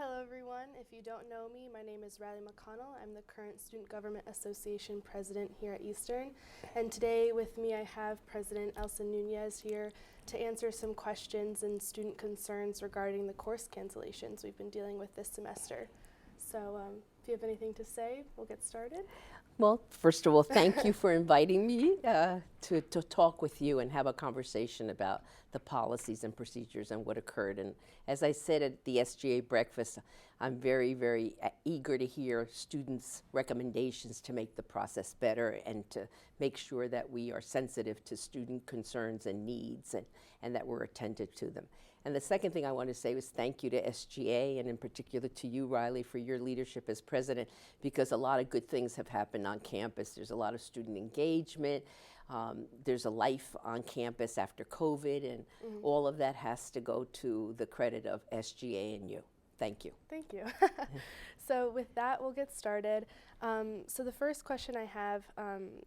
Hello everyone. If you don't know me, my name is Riley McConnell. I'm the current Student Government Association president here at Eastern. And today with me I have President Elsa Nunez here to answer some questions and student concerns regarding the course cancellations we've been dealing with this semester. So if you have anything to say, we'll get started. Well, first of all, thank you for inviting me to talk with you and have a conversation about the policies and procedures and what occurred. And as I said at the SGA breakfast, I'm very, very eager to hear students' recommendations to make the process better and to make sure that we are sensitive to student concerns and needs and that we're attentive to them. And the second thing I want to say was thank you to SGA and in particular to you, Riley, for your leadership as president, because a lot of good things have happened on campus. There's a lot of student engagement. There's a life on campus after COVID, and all of that has to go to the credit of SGA and you. Thank you. Thank you. So with that, we'll get started. So the first question I have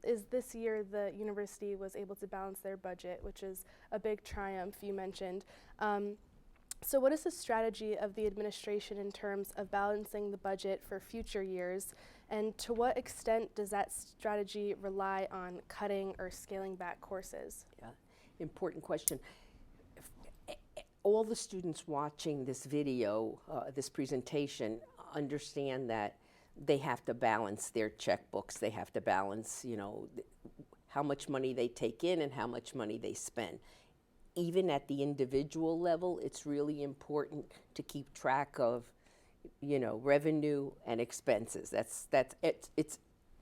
is this year the university was able to balance their budget, which is a big triumph you mentioned. So what is the strategy of the administration in terms of balancing the budget for future years? And to what extent does that strategy rely on cutting or scaling back courses? Yeah, important question. All the students watching this video, this presentation, understand that they have to balance their checkbooks. They have to balance, how much money they take in and how much money they spend. Even at the individual level, it's really important to keep track of, revenue and expenses. It's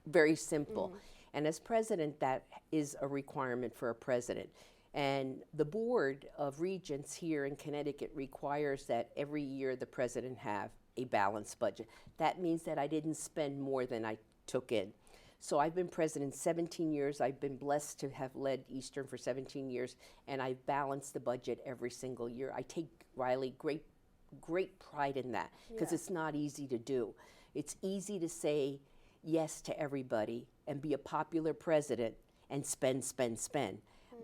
very simple. And as president, that is a requirement for a president. And the Board of Regents here in Connecticut requires that every year the president have a balanced budget. That means that I didn't spend more than I took in. So I've been president 17 years. I've been blessed to have led Eastern for 17 years, and I've balanced the budget every single year. I take, Riley, great pride in that, because it's not easy to do. It's easy to say yes to everybody and be a popular president and spend.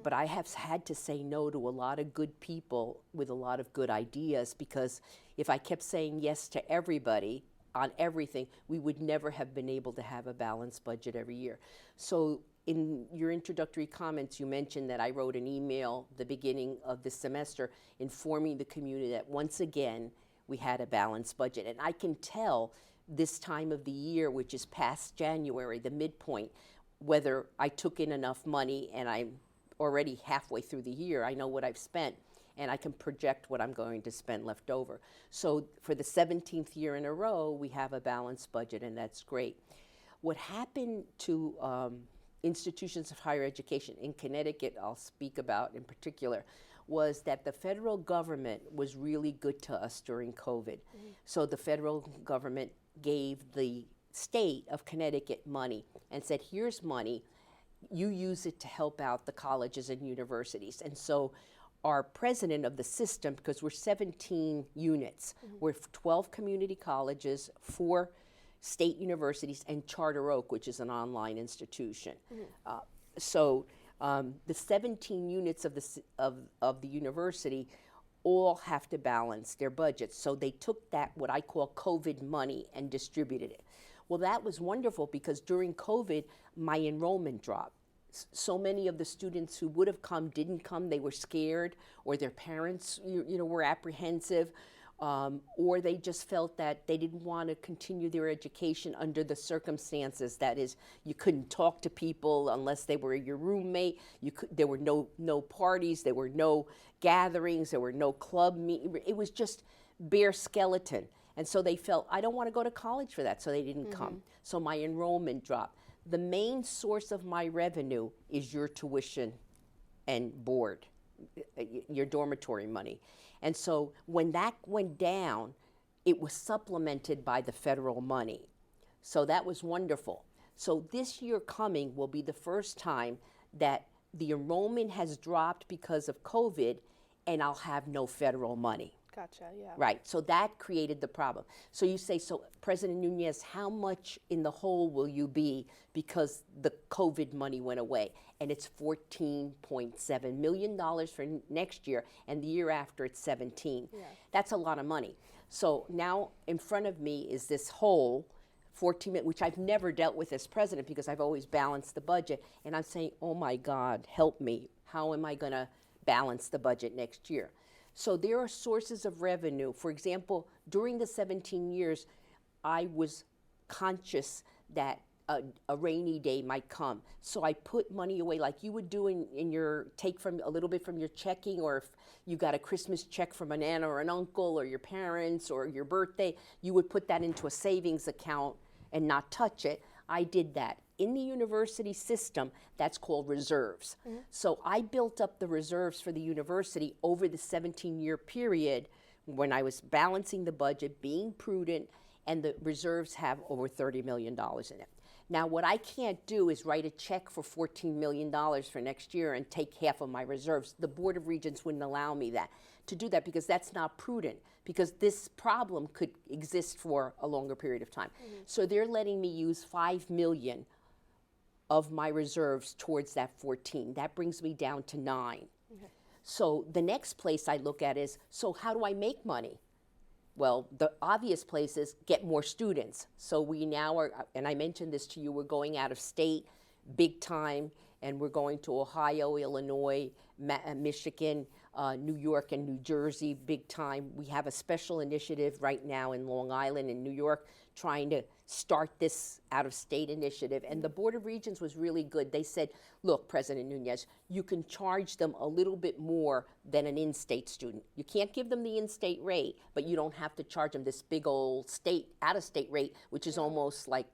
But I have had to say no to a lot of good people with a lot of good ideas, because if I kept saying yes to everybody on everything, we would never have been able to have a balanced budget every year. So in your introductory comments, you mentioned that I wrote an email the beginning of the semester informing the community that once again we had a balanced budget. And I can tell this time of the year, which is past January, the midpoint, whether I took in enough money, and I'm already halfway through the year. I know what I've spent, and I can project what I'm going to spend left over. So for the 17th year in a row, we have a balanced budget, and that's great. What happened to institutions of higher education in Connecticut, I'll speak about in particular, was that the federal government was really good to us during COVID. So the federal government gave the state of Connecticut money and said, here's money, you use it to help out the colleges and universities. And so our president of the system, because we're 17 units, we're 12 community colleges, 4 state universities, and Charter Oak, which is an online institution. So the 17 units of the university all have to balance their budgets. So they took that, what I call COVID money, and distributed it. Well, that was wonderful, because during COVID, my enrollment dropped. So many of the students who would have come didn't come. They were scared, or their parents were apprehensive, or they just felt that they didn't want to continue their education under the circumstances. That is, you couldn't talk to people unless they were your roommate. There were no parties, there were no gatherings, there were no club meetings. It was just bare skeleton. And so they felt, I don't want to go to college for that, so they didn't come. So my enrollment dropped. The main source of my revenue is your tuition and board, your dormitory money. And so when that went down, it was supplemented by the federal money. So that was wonderful. So this year coming will be the first time that the enrollment has dropped because of COVID, and I'll have no federal money. Gotcha, yeah. Right, so that created the problem. So you say, so President Nunez, how much in the hole will you be because the COVID money went away? And it's $14.7 million for next year, and the year after it's 17. Yeah. That's a lot of money. So now in front of me is this hole, 14 million, which I've never dealt with as president because I've always balanced the budget. And I'm saying, oh my God, help me. How am I gonna balance the budget next year? So there are sources of revenue. For example, during the 17 years, I was conscious that a rainy day might come. So I put money away like you would do in your, take from a little bit from your checking, or if you got a Christmas check from an aunt or an uncle or your parents or your birthday, you would put that into a savings account and not touch it. I did that. In the university system, that's called reserves. Mm-hmm. So I built up the reserves for the university over the 17-year period when I was balancing the budget, being prudent, and the reserves have over $30 million in it. Now, what I can't do is write a check for $14 million for next year and take half of my reserves. The Board of Regents wouldn't allow me to do that because that's not prudent, because this problem could exist for a longer period of time. Mm-hmm. So they're letting me use $5 million of my reserves towards that 14. That brings me down to 9. Okay. So the next place I look at is, so how do I make money? Well, the obvious place is get more students. So we now are, and I mentioned this to you, we're going out of state big time, and we're going to Ohio, Illinois, Michigan, New York, and New Jersey big time. We have a special initiative right now in Long Island and New York trying to start this out-of-state initiative. And the Board of Regents was really good. They said, look, President Nunez, you can charge them a little bit more than an in-state student. You can't give them the in-state rate, but you don't have to charge them this big old state, out-of-state rate, which is almost like,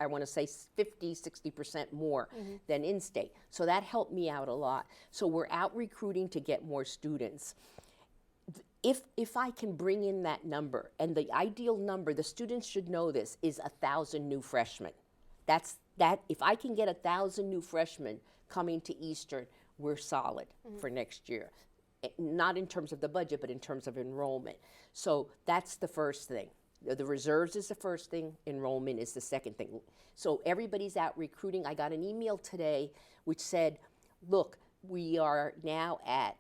I want to say 50, 60% more than in-state. So that helped me out a lot. So we're out recruiting to get more students. If I can bring in that number, and the ideal number, the students should know this, is 1,000 new freshmen. If I can get 1,000 new freshmen coming to Eastern, we're solid for next year. Not in terms of the budget, but in terms of enrollment. So that's the first thing. The reserves is the first thing, enrollment is the second thing. So everybody's out recruiting. I got an email today which said, look, we are now at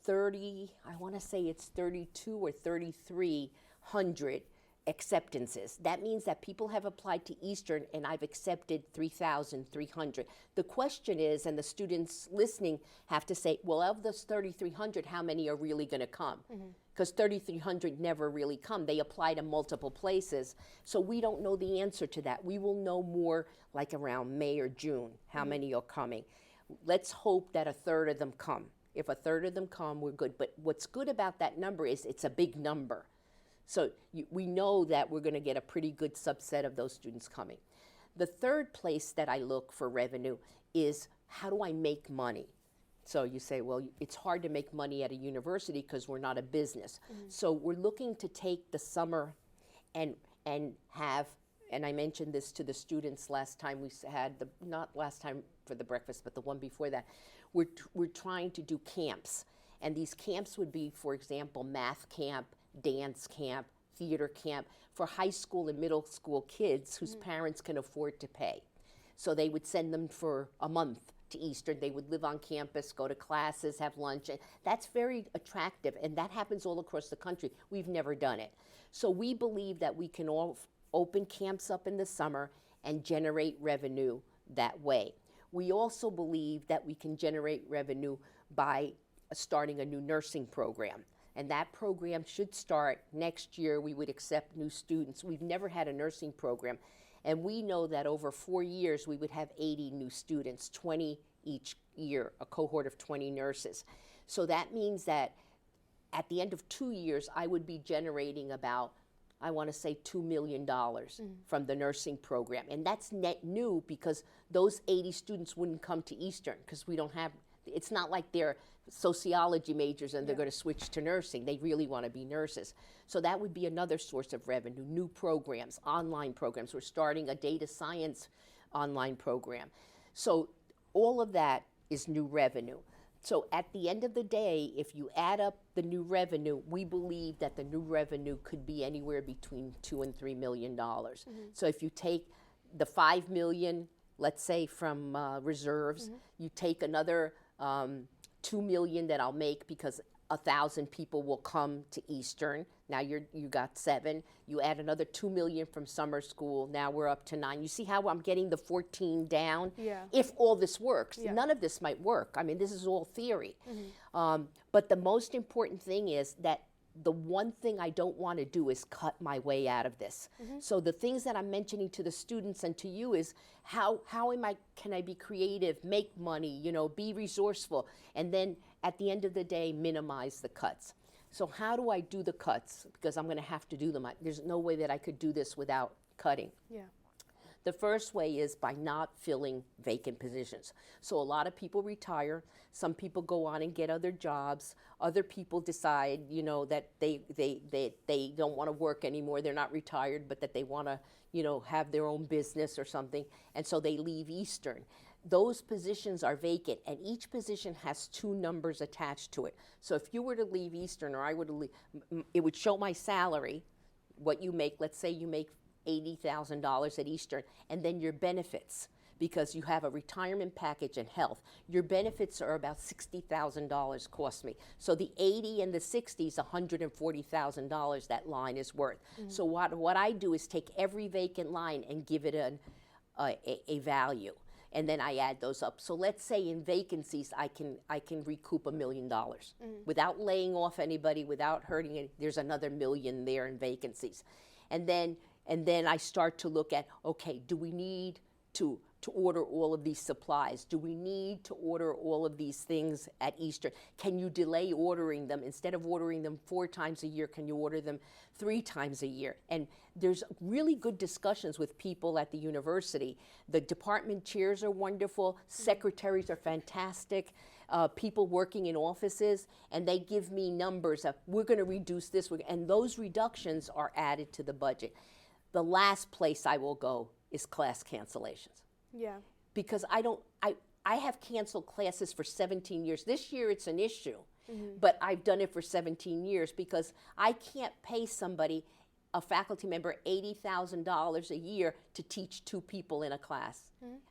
30, I want to say it's 32 or 3,300 acceptances. That means that people have applied to Eastern, and I've accepted 3,300. The question is, and the students listening have to say, well, of those 3,300, how many are really going to come? Because 3,300 never really come. They apply to multiple places. So we don't know the answer to that. We will know more like around May or June, how many are coming. Let's hope that a third of them come. If a third of them come, we're good. But what's good about that number is it's a big number. So we know that we're going to get a pretty good subset of those students coming. The third place that I look for revenue is, how do I make money? So you say, well, it's hard to make money at a university because we're not a business. So we're looking to take the summer and have, and I mentioned this to the students last time we had, not last time for the breakfast, but the one before that, we're trying to do camps. And these camps would be, for example, math camp, dance camp, theater camp for high school and middle school kids whose parents can afford to pay. So they would send them for a month to Eastern. They would live on campus, go to classes, have lunch. And that's very attractive, and that happens all across the country. We've never done it. So we believe that we can all open camps up in the summer and generate revenue that way. We also believe that we can generate revenue by starting a new nursing program. And that program should start next year. We would accept new students. We've never had a nursing program. And we know that over 4 years, we would have 80 new students, 20 each year, a cohort of 20 nurses. So that means that at the end of 2 years, I would be generating about, I want to say, $2 million from the nursing program. And that's net new because those 80 students wouldn't come to Eastern because we don't have, it's not like they're sociology majors and they're going to switch to nursing. They really want to be nurses. So that would be another source of revenue, new programs, online programs. We're starting a data science online program. So all of that is new revenue. So at the end of the day, if you add up the new revenue, we believe that the new revenue could be anywhere between $2 and $3 million. So if you take the 5 million, let's say from reserves, you take another 2 million that I'll make because 1,000 people will come to Eastern. Now you got 7. You add another 2 million from summer school. Now we're up to 9. You see how I'm getting the 14 down? Yeah. If all this works. Yeah. None of this might work. I mean, this is all theory. But the most important thing is that the one thing I don't want to do is cut my way out of this. So the things that I'm mentioning to the students and to you is how can I be creative, make money, be resourceful, and then at the end of the day, minimize the cuts. So how do I do the cuts? Because I'm going to have to do them. There's no way that I could do this without cutting. Yeah. The first way is by not filling vacant positions. So a lot of people retire. Some people go on and get other jobs. Other people decide, that they don't want to work anymore. They're not retired, but that they want to, have their own business or something. And so they leave Eastern. Those positions are vacant, and each position has 2 numbers attached to it. So if you were to leave Eastern, or I were to leave, it would show my salary, what you make. Let's say you make $80,000 at Eastern, and then your benefits, because you have a retirement package and health. Your benefits are about $60,000 cost me. So the 80 and the 60 is $140,000 that line is worth. So what I do is take every vacant line and give it a value. And then I add those up. So let's say in vacancies, I can recoup $1 million without laying off anybody, without hurting it. There's another $1 million there in vacancies, and then I start to look at, okay, do we need to order all of these supplies? Do we need to order all of these things at Easter? Can you delay ordering them? Instead of ordering them 4 times a year, can you order them 3 times a year? And there's really good discussions with people at the university. The department chairs are wonderful. Secretaries are fantastic. People working in offices, and they give me numbers of, we're going to reduce this, and those reductions are added to the budget. The last place I will go is class cancellations. Yeah. Because I have canceled classes for 17 years. This year it's an issue, but I've done it for 17 years because I can't pay somebody, a faculty member, $80,000 a year to teach 2 people in a class.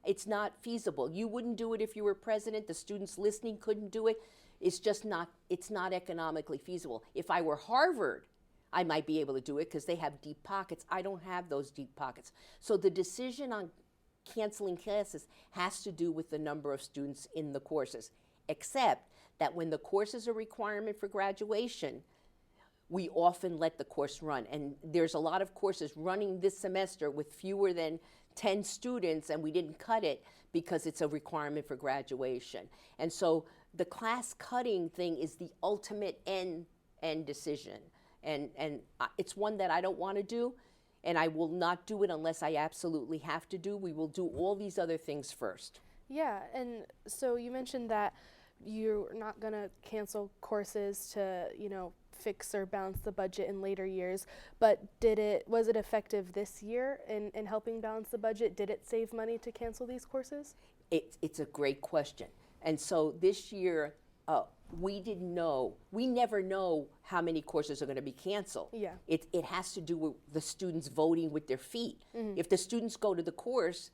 It's not feasible. You wouldn't do it if you were president. The students listening couldn't do it. It's just not, it's not economically feasible. If I were Harvard, I might be able to do it because they have deep pockets. I don't have those deep pockets. So the decision on canceling classes has to do with the number of students in the courses, except that when the course is a requirement for graduation, we often let the course run. And there's a lot of courses running this semester with fewer than 10 students, and we didn't cut it because it's a requirement for graduation. And so the class cutting thing is the ultimate end decision. And it's one that I don't want to do, and I will not do it unless I absolutely have to do. We will do all these other things first. Yeah, and so you mentioned that you're not going to cancel courses to, fix or balance the budget in later years, but was it effective this year in helping balance the budget? Did it save money to cancel these courses? It's a great question. And so this year, we never know how many courses are going to be canceled. Yeah. It has to do with the students voting with their feet. If the students go to the course,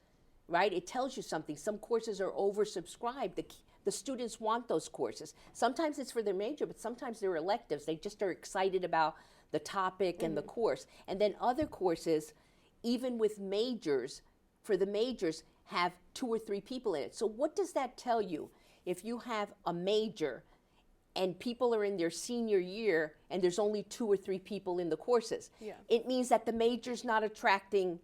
right, it tells you something. Some courses are oversubscribed. The students want those courses. Sometimes it's for their major, but sometimes they're electives. They just are excited about the topic and the course. And then other courses, even with majors, for the majors, have 2 or 3 people in it. So what does that tell you? If you have a major and people are in their senior year and there's only 2 or 3 people in the courses, it means that the major's not attracting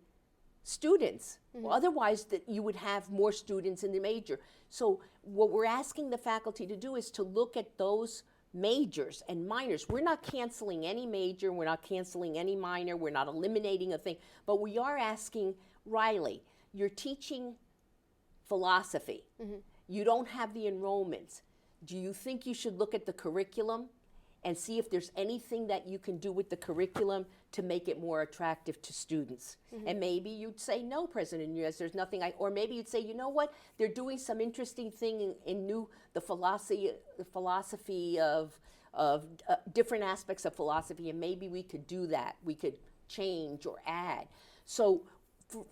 students. Well, otherwise, you would have more students in the major. So what we're asking the faculty to do is to look at those majors and minors. We're not canceling any major, we're not canceling any minor, we're not eliminating a thing, but we are asking, Riley, you're teaching philosophy. You don't have the enrollments. Do you think you should look at the curriculum and see if there's anything that you can do with the curriculum to make it more attractive to students. And maybe you'd say, no, President Nunez, there's nothing or maybe you'd say, you know what, they're doing some interesting thing in the philosophy of different aspects of philosophy, and maybe we could do that. We could change or add. So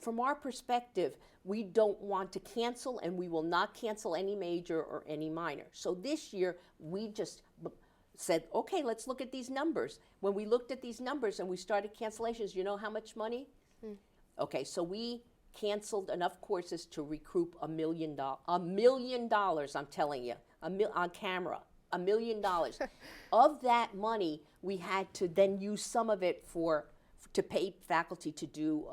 from our perspective, we don't want to cancel, and we will not cancel any major or any minor. So this year, we just said, okay, let's look at these numbers. When we looked at these numbers and we started cancellations, you know how much money? Okay, so we canceled enough courses to recoup $1 million. $1 million, I'm telling you, on camera, $1 million. Of that money, we had to then use some of it to pay faculty to do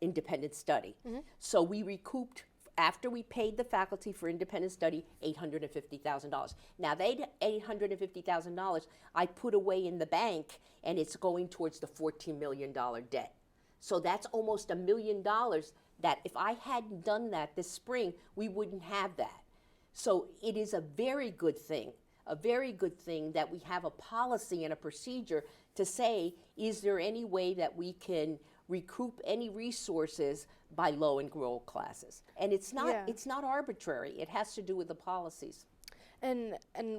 independent study. So we recouped, after we paid the faculty for independent study, $850,000. Now, that $850,000 I put away in the bank, and it's going towards the $14 million debt. So that's almost $1 million that if I hadn't done that this spring, we wouldn't have that. So it is a very good thing that we have a policy and a procedure to say, is there any way that we can recoup any resources by low enrolled classes? And it's not arbitrary. It has to do with the policies. And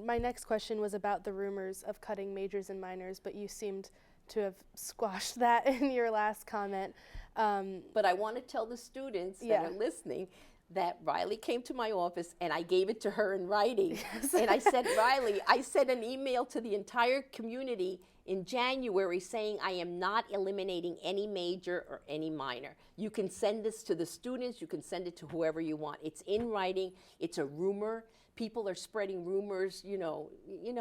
my next question was about the rumors of cutting majors and minors, but you seemed to have squashed that in your last comment. But I want to tell the students that are listening that Riley came to my office and I gave it to her in writing. And I said, Riley, I sent an email to the entire community in January saying I am not eliminating any major or any minor. You can send this to the students, you can send it to whoever you want. It's in writing, it's a rumor. People are spreading rumors, you know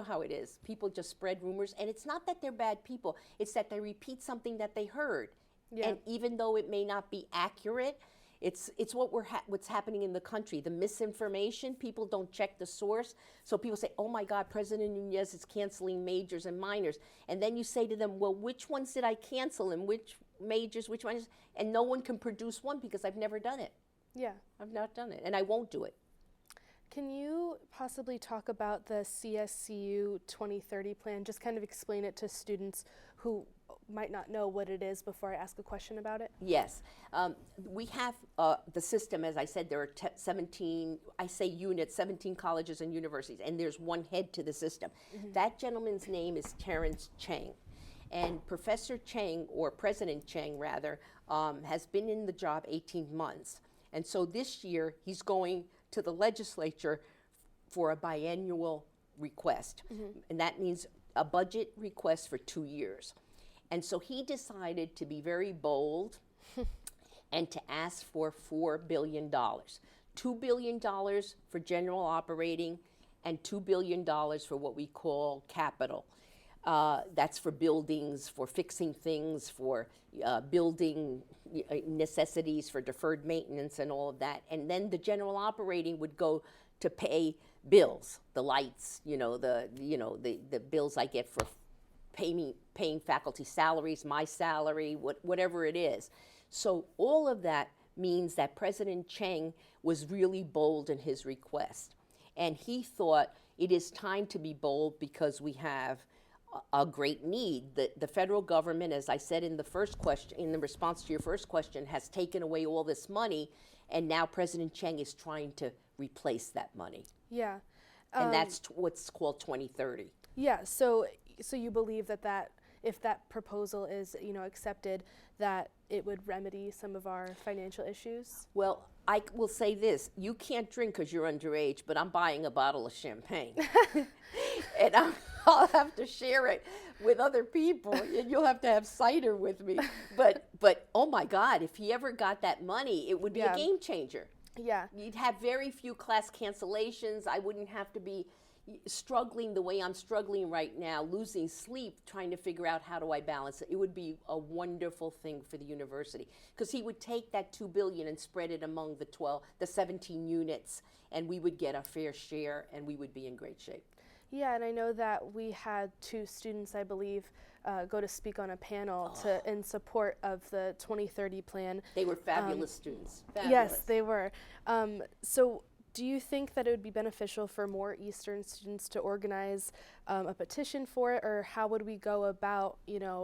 how it is. People just spread rumors, and it's not that they're bad people, it's that they repeat something that they heard. And even though it may not be accurate, it's what's happening in the country. The misinformation, people don't check the source. So people say, oh my God, President Nunez is canceling majors and minors. And then you say to them, well, which ones did I cancel and which majors, which ones? And no one can produce one because I've never done it. Yeah. I've not done it, and I won't do it. Can you possibly talk about the CSCU 2030 plan? Just kind of explain it to students who might not know what it is before I ask a question about it. Yes. We have the system, as I said, there are 17, I say units, 17 colleges and universities, and there's one head to the system. That gentleman's name is Terrence Chang. And Professor Chang, or President Chang rather, has been in the job 18 months. And so this year, he's going to the legislature for a biennial request. And that means a budget request for 2 years. And so he decided to be very bold and to ask for $4 billion. $2 billion for general operating and $2 billion for what we call capital. That's for buildings, for fixing things, for building necessities, for deferred maintenance and all of that. And then the general operating would go to pay bills, the lights, the bills I get for paying faculty salaries, my salary, whatever it is. So all of that means that President Chang was really bold in his request. And he thought it is time to be bold because we have a great need. The federal government, as I said in the first question, in the response to your first question, has taken away all this money, and now President Chang is trying to replace that money. Yeah. And that's what's called 2030. Yeah, so you believe that if that proposal is, accepted, that it would remedy some of our financial issues? Well, I will say this, you can't drink because you're underage, but I'm buying a bottle of champagne. And I'll have to share it with other people, and you'll have to have cider with me. But oh my God, if he ever got that money, it would be a game changer. Yeah. You'd have very few class cancellations. I wouldn't have to be struggling the way I'm struggling right now, losing sleep, trying to figure out how do I balance it. It would be a wonderful thing for the university, because he would take that $2 billion and spread it among the 17 units, and we would get a fair share, and we would be in great shape. Yeah, and I know that we had 2 students, I believe, go to speak on a panel in support of the 2030 plan. They were fabulous students. Fabulous. Yes, they were. So Do you think that it would be beneficial for more Eastern students to organize a petition for it, or how would we go about,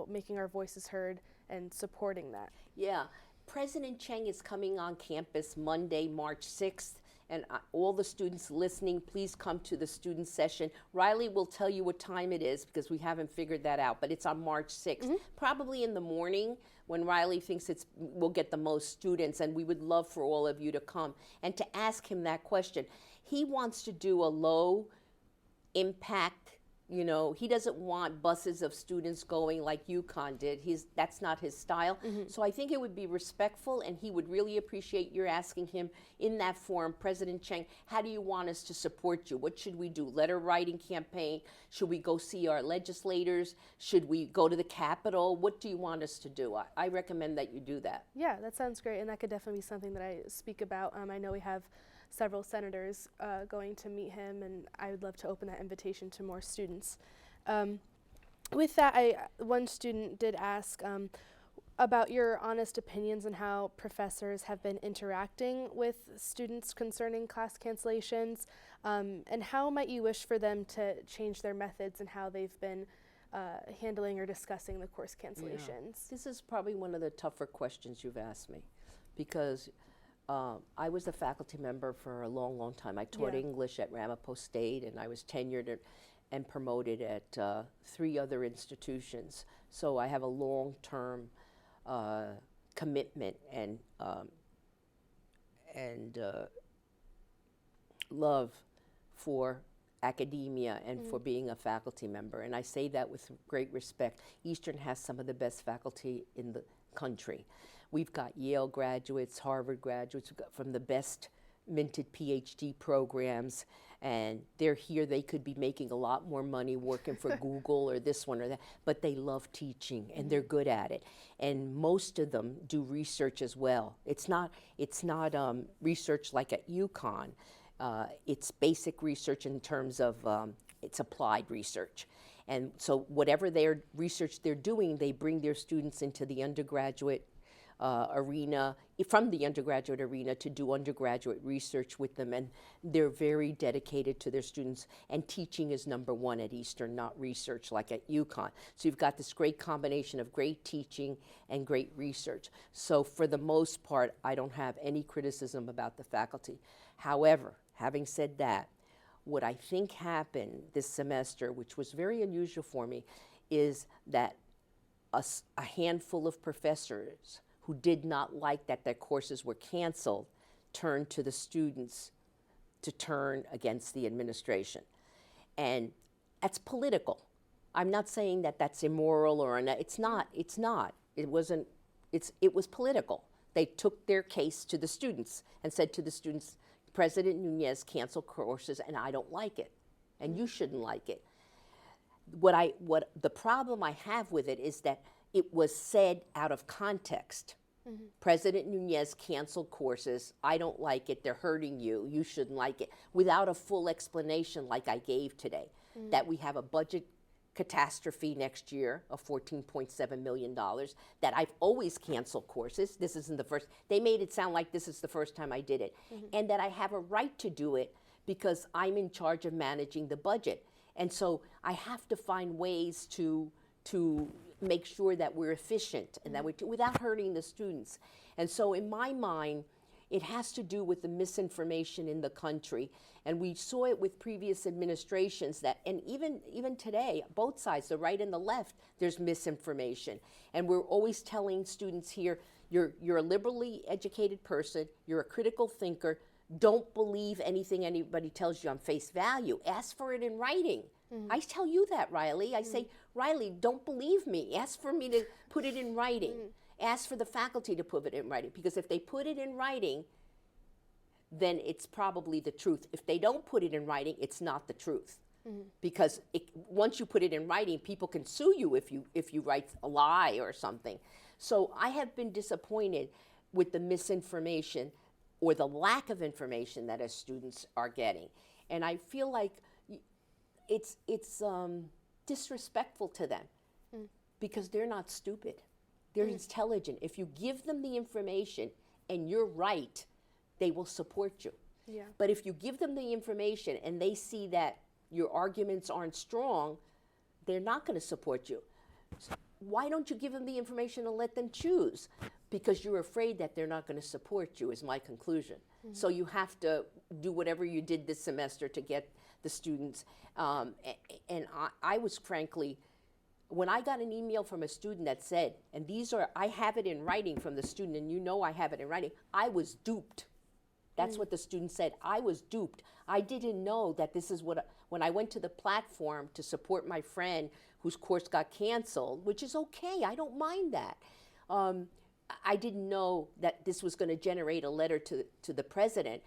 making our voices heard and supporting that? Yeah, President Cheng is coming on campus Monday, March 6th. And all the students listening, please come to the student session. Riley will tell you what time it is because we haven't figured that out, but it's on March 6th. Probably in the morning when Riley thinks we'll get the most students, and we would love for all of you to come and to ask him that question. He wants to do a low impact. He doesn't want buses of students going like UConn did. That's not his style. So I think it would be respectful, and he would really appreciate your asking him in that forum, President Cheng, how do you want us to support you? What should we do? Letter writing campaign? Should we go see our legislators? Should we go to the Capitol? What do you want us to do? I recommend that you do that. Yeah, that sounds great, and that could definitely be something that I speak about. I know we have several senators going to meet him, and I would love to open that invitation to more students. With that, one student did ask about your honest opinions on how professors have been interacting with students concerning class cancellations, and how might you wish for them to change their methods and how they've been handling or discussing the course cancellations? Yeah. This is probably one of the tougher questions you've asked me, because I was a faculty member for a long, long time. I taught English at Ramapo State, and I was tenured and promoted at 3 other institutions. So I have a long-term commitment and love for academia and for being a faculty member. And I say that with great respect. Eastern has some of the best faculty in the country. We've got Yale graduates, Harvard graduates, we've got from the best minted PhD programs, and they're here. They could be making a lot more money working for Google or this one or that, but they love teaching and they're good at it. And most of them do research as well. It's not research like at UConn. It's basic research in terms of it's applied research. And so whatever their research they're doing, they bring their students into the undergraduate arena, from the undergraduate arena, to do undergraduate research with them, and they're very dedicated to their students, and teaching is number one at Eastern, not research like at UConn. So you've got this great combination of great teaching and great research. So for the most part, I don't have any criticism about the faculty. However, having said that, what I think happened this semester, which was very unusual for me, is that a handful of professors who did not like that their courses were canceled turned to the students to turn against the administration. And that's political. I'm not saying that that's immoral or it's not. It wasn't. It was political. They took their case to the students and said to the students, President Nunez canceled courses and I don't like it, and you shouldn't like it. What the problem I have with it is that it was said out of context. President Nunez canceled courses. I don't like it. They're hurting you. You shouldn't like it. Without a full explanation like I gave today, that we have a budget catastrophe next year of $14.7 million, that I've always canceled courses. This isn't the first. They made it sound like this is the first time I did it. And that I have a right to do it because I'm in charge of managing the budget. And so I have to find ways to make sure that we're efficient and that without hurting the students. And so in my mind, it has to do with the misinformation in the country. And we saw it with previous administrations and even today, both sides, the right and the left, there's misinformation. And we're always telling students here, you're a liberally educated person, you're a critical thinker, don't believe anything anybody tells you on face value. Ask for it in writing. I tell you that, Riley. I say, Riley, don't believe me. Ask for me to put it in writing. Ask for the faculty to put it in writing. Because if they put it in writing, then it's probably the truth. If they don't put it in writing, it's not the truth. Because once you put it in writing, people can sue you if you write a lie or something. So I have been disappointed with the misinformation or the lack of information that as students are getting. And I feel like it's disrespectful to them because they're not stupid. They're intelligent. If you give them the information and you're right, they will support you. Yeah. But if you give them the information and they see that your arguments aren't strong, they're not going to support you. Why don't you give them the information and let them choose? Because you're afraid that they're not going to support you, is my conclusion. So you have to do whatever you did this semester to get the students. And I was frankly, when I got an email from a student that said, and these are, I have it in writing from the student, and you know I have it in writing, I was duped. That's what the student said. I was duped. I didn't know that this is what, when I went to the platform to support my friend whose course got canceled, which is okay, I don't mind that. I didn't know that this was going to generate a letter to the president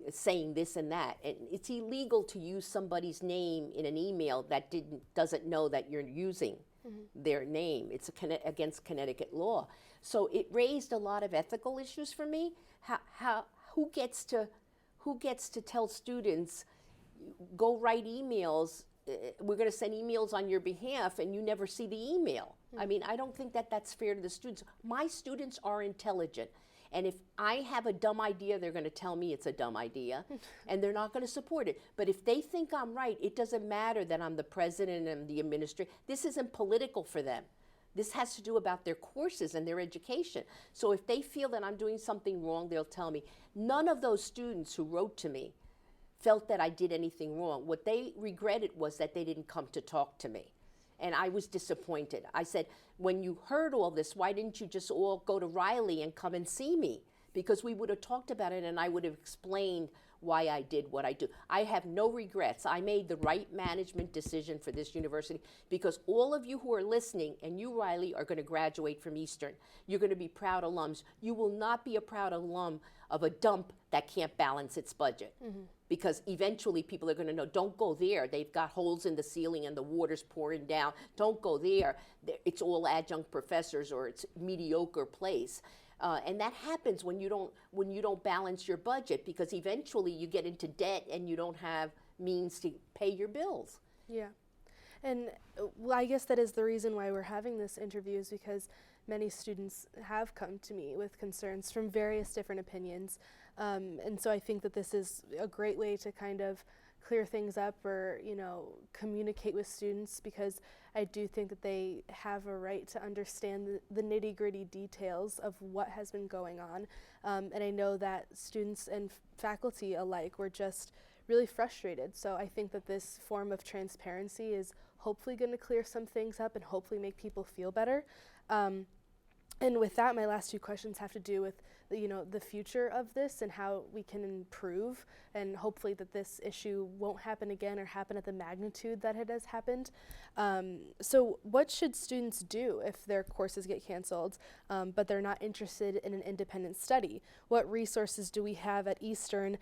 saying this and that. And it's illegal to use somebody's name in an email that doesn't know that you're using their name. It's against Connecticut law. So it raised a lot of ethical issues for me. Who gets to tell students, go write emails, we're going to send emails on your behalf, and you never see the email? I mean, I don't think that that's fair to the students. My students are intelligent, and if I have a dumb idea, they're going to tell me it's a dumb idea, and they're not going to support it. But if they think I'm right, it doesn't matter that I'm the president and the administrator. This isn't political for them. This has to do about their courses and their education. So if they feel that I'm doing something wrong, they'll tell me. None of those students who wrote to me felt that I did anything wrong. What they regretted was that they didn't come to talk to me. And I was disappointed. I said, when you heard all this, why didn't you just all go to Riley and come and see me? Because we would have talked about it and I would have explained why I did what I do. I have no regrets. I made the right management decision for this university because all of you who are listening, and you, Riley, are going to graduate from Eastern. You're going to be proud alums. You will not be a proud alum of a dump that can't balance its budget. Because eventually people are going to know, don't go there. They've got holes in the ceiling and the water's pouring down. Don't go there. It's all adjunct professors, or it's a mediocre place. And that happens when you don't balance your budget, because eventually you get into debt and you don't have means to pay your bills. Yeah. And well, I guess that is the reason why we're having this interview, is because many students have come to me with concerns from various different opinions. And so I think that this is a great way to kind of clear things up, or, communicate with students, because I do think that they have a right to understand the nitty-gritty details of what has been going on. And I know that students and faculty alike were just really frustrated. So I think that this form of transparency is hopefully going to clear some things up and hopefully make people feel better. And with that, my last two questions have to do with the future of this and how we can improve, and hopefully that this issue won't happen again or happen at the magnitude that it has happened. So what should students do if their courses get canceled, but they're not interested in an independent study? What resources do we have at Eastern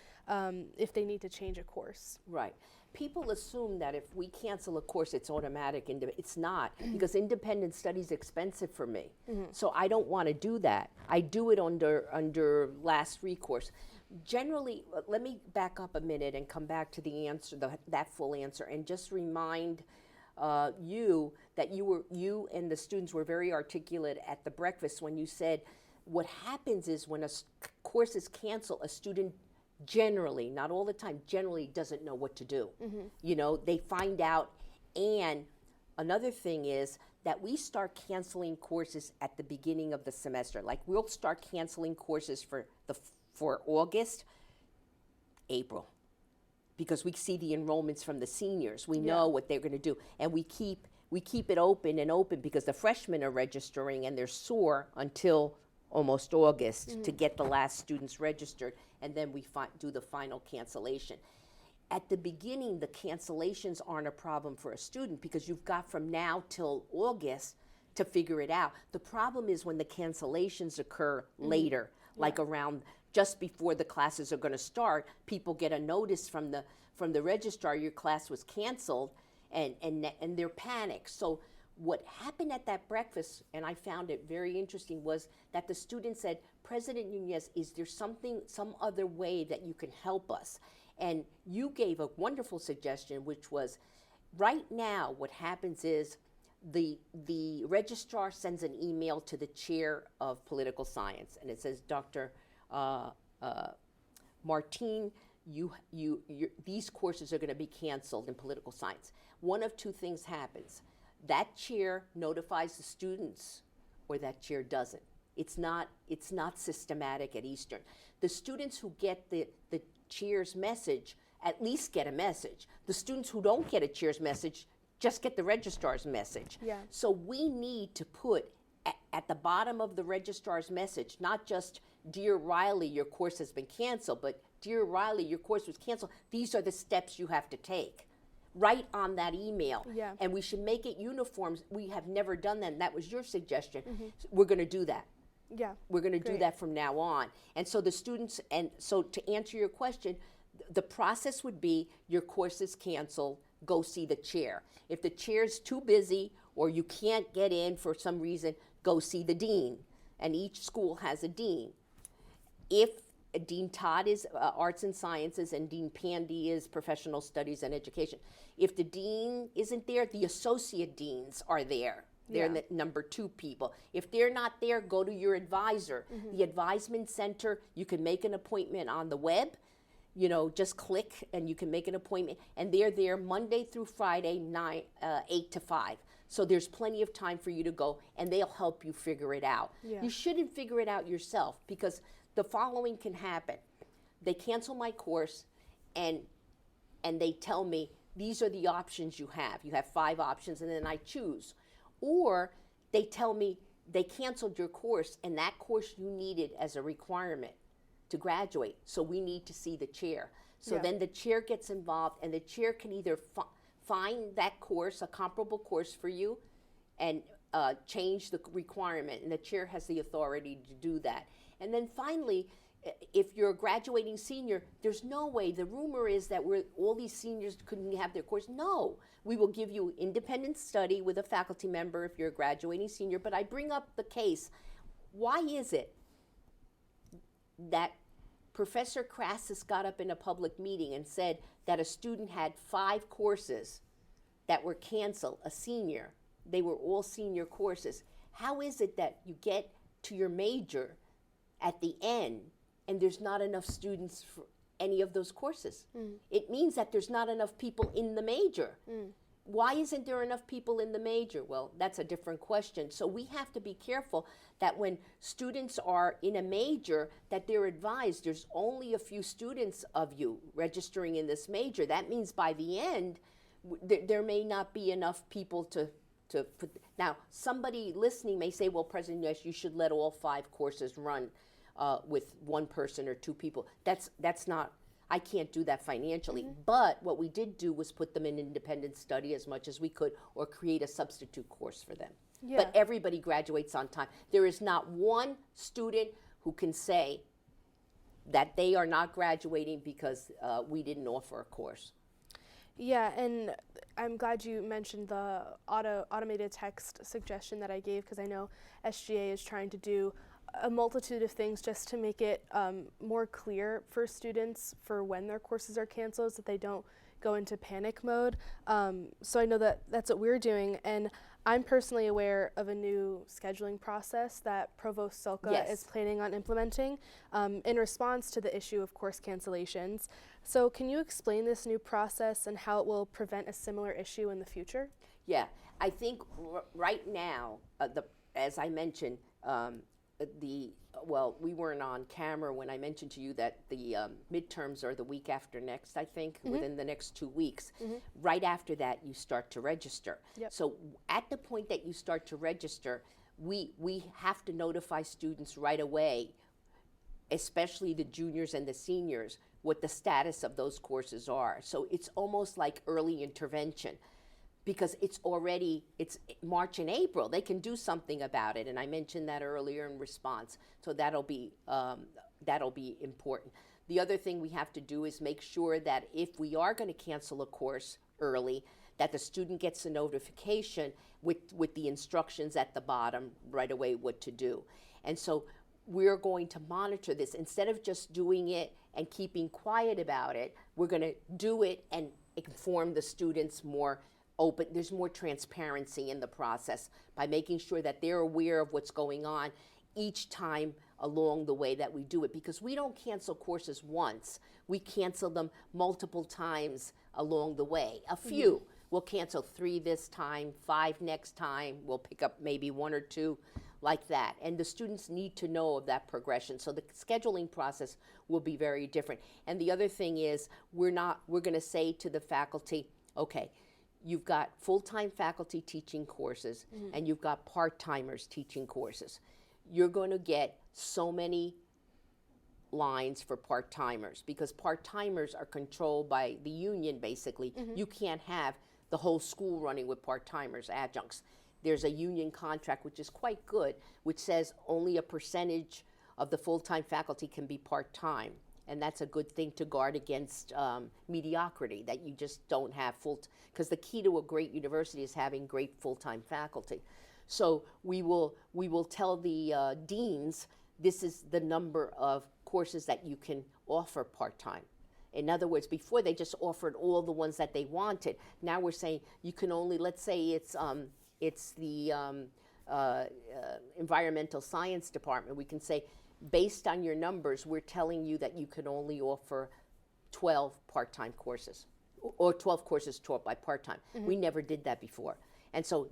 if they need to change a course? Right. People assume that if we cancel a course, it's automatic. It's not, because independent study is expensive for me. So I don't want to do that. I do it under last recourse. Generally, let me back up a minute and come back to the answer, that full answer, and just remind you that you and the students were very articulate at the breakfast when you said what happens is when a course is canceled, a student generally, not all the time, generally doesn't know what to do. They find out. And another thing is that we start canceling courses at the beginning of the semester. Like, we'll start canceling courses for August, April, because we see the enrollments from the seniors. We know what they're going to do, and we keep it open and open because the freshmen are registering and they're sore until almost August to get the last students registered, and then we do the final cancellation. At the beginning, the cancellations aren't a problem for a student because you've got from now till August to figure it out. The problem is when the cancellations occur later, like around just before the classes are going to start. People get a notice from the registrar, your class was canceled, and they're panicked. So what happened at that breakfast, and I found it very interesting, was that the student said, President Nunez, is there some other way that you can help us? And you gave a wonderful suggestion, which was, right now what happens is the registrar sends an email to the chair of political science, and it says, Dr. Martine, these courses are going to be canceled in political science. One of two things happens. That chair notifies the students, or that chair doesn't. It's not systematic at Eastern. The students who get the chair's message at least get a message. The students who don't get a chair's message just get the registrar's message. Yeah. So we need to put at the bottom of the registrar's message, not just, "Dear Riley, your course has been canceled," but, "Dear Riley, your course was canceled. These are the steps you have to take." Right on that email. Yeah. And we should make it uniform. We have never done that, and that was your suggestion. We're going to do that. Yeah. We're going to do Great. that from now on. And so the students, and so to answer your question, the process would be your course is canceled, go see the chair. If the chair's too busy or you can't get in for some reason, go see the dean. And each school has a dean. If Dean Todd is Arts and Sciences and Dean Pandy is Professional Studies and Education. If the dean isn't there, the associate deans are there. They're the number 2 people. If they're not there, go to your advisor. The advisement center, you can make an appointment on the web. Just click and you can make an appointment. And they're there Monday through Friday, 8 to 5. So there's plenty of time for you to go, and they'll help you figure it out. Yeah. You shouldn't figure it out yourself, because the following can happen. They cancel my course, and they tell me, these are the options you have. You have 5 options, and then I choose. Or they tell me they canceled your course, and that course you needed as a requirement to graduate, so we need to see the chair. So Yeah. then the chair gets involved, and the chair can either find that course, a comparable course for you, and change the requirement, and the chair has the authority to do that. And then finally, if you're a graduating senior, there's no way. The rumor is that all these seniors couldn't have their course. No, we will give you independent study with a faculty member if you're a graduating senior. But I bring up the case. Why is it that Professor Crassus got up in a public meeting and said that a student had 5 courses that were canceled, a senior? They were all senior courses. How is it that you get to your major at the end and there's not enough students for any of those courses? It means that there's not enough people in the major. Why isn't there enough people in the major? Well, that's a different question. So we have to be careful that when students are in a major, that they're advised there's only a few students of you registering in this major. That means by the end, there may not be enough people to put. Now, somebody listening may say, well, President, yes, you should let all 5 courses run with 1 person or 2 people. That's not, I can't do that financially. But what we did do was put them in independent study as much as we could, or create a substitute course for them. Yeah. But everybody graduates on time. There is not one student who can say that they are not graduating because we didn't offer a course. Yeah, and I'm glad you mentioned the automated text suggestion that I gave, because I know SGA is trying to do a multitude of things just to make it more clear for students for when their courses are canceled, so that they don't go into panic mode. So I know that that's what we're doing, and I'm personally aware of a new scheduling process that Provost Silka Yes. is planning on implementing in response to the issue of course cancellations. So can you explain this new process and how it will prevent a similar issue in the future? Yeah, I think right now, as I mentioned, we weren't on camera when I mentioned to you that the midterms are the week after next, I think, within the next 2 weeks. Right after that, you start to register. Yep. So at the point that you start to register, we have to notify students right away, especially the juniors and the seniors, what the status of those courses are. So it's almost like early intervention, because it's March and April. They can do something about it, and I mentioned that earlier in response. So that'll be important. The other thing we have to do is make sure that if we are going to cancel a course early, that the student gets a notification with the instructions at the bottom right away what to do. And so we're going to monitor this. Instead of just doing it and keeping quiet about it, we're going to do it and inform the students more open. There's more transparency in the process by making sure that they're aware of what's going on each time along the way that we do it, because we don't cancel courses once. We cancel them multiple times along the way. A few. We'll cancel 3 this time, 5 next time. We'll pick up maybe 1 or 2 like that. And the students need to know of that progression. So the scheduling process will be very different. And the other thing is, we're going to say to the faculty, okay, you've got full-time faculty teaching courses and you've got part-timers teaching courses. You're going to get so many lines for part-timers, because part-timers are controlled by the union, basically. You can't have the whole school running with part-timers, adjuncts. There's a union contract, which is quite good, which says only a percentage of the full-time faculty can be part-time. And that's a good thing to guard against mediocrity, that you just don't have because the key to a great university is having great full-time faculty. So we will tell the deans, this is the number of courses that you can offer part-time. In other words, before they just offered all the ones that they wanted. Now we're saying you can only, let's say it's the environmental science department. We can say, based on your numbers, we're telling you that you can only offer 12 part-time courses, or 12 courses taught by part-time. We never did that before. And so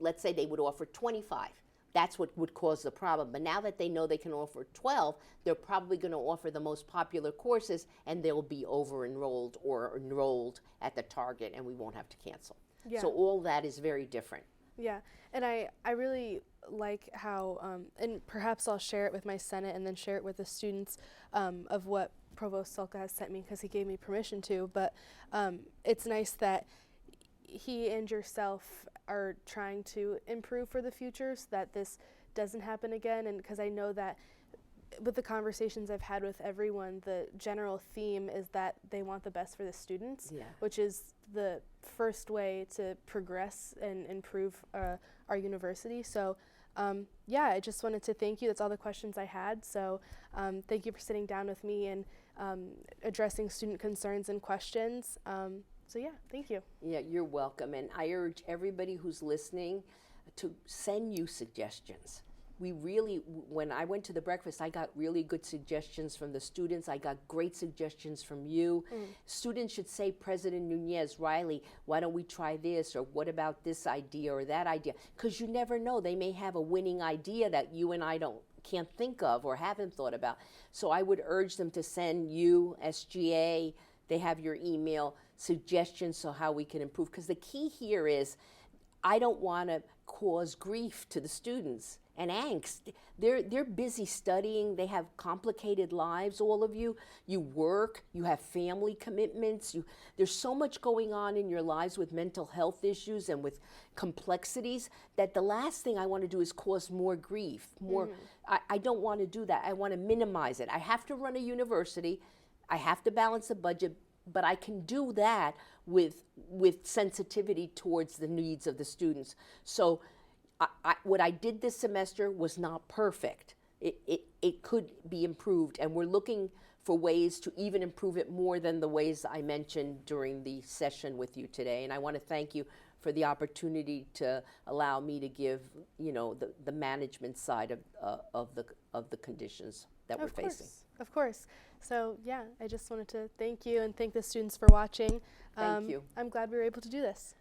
let's say they would offer 25. That's what would cause the problem. But now that they know they can offer 12, they're probably going to offer the most popular courses, and they'll be over-enrolled or enrolled at the target, and we won't have to cancel. Yeah. So all that is very different. Yeah, and I really like how, and perhaps I'll share it with my Senate and then share it with the students of what Provost Sulka has sent me, because he gave me permission to, but it's nice that he and yourself are trying to improve for the future so that this doesn't happen again. And because I know that with the conversations I've had with everyone, the general theme is that they want the best for the students, which is the first way to progress and improve our university. So yeah, I just wanted to thank you. That's all the questions I had. So thank you for sitting down with me and addressing student concerns and questions. So yeah, thank you. Yeah, you're welcome. And I urge everybody who's listening to send you suggestions. We really, when I went to the breakfast, I got really good suggestions from the students. I got great suggestions from you. Students should say, President Nunez, Riley, why don't we try this? Or what about this idea or that idea? Because you never know. They may have a winning idea that you and I can't think of or haven't thought about. So I would urge them to send you, SGA, they have your email, suggestions so how we can improve. Because the key here is, I don't want to cause grief to the students and angst. They're busy studying. They have complicated lives, all of you. You work, you have family commitments. There's so much going on in your lives with mental health issues and with complexities that the last thing I want to do is cause more grief. I don't want to do that. I want to minimize it. I have to run a university. I have to balance the budget, but I can do that with sensitivity towards the needs of the students. So what I did this semester was not perfect. It could be improved, and we're looking for ways to even improve it more than the ways I mentioned during the session with you today. And I want to thank you for the opportunity to allow me to give, the management side of the conditions that we're facing. Of course. So yeah, I just wanted to thank you and thank the students for watching. Thank you. I'm glad we were able to do this.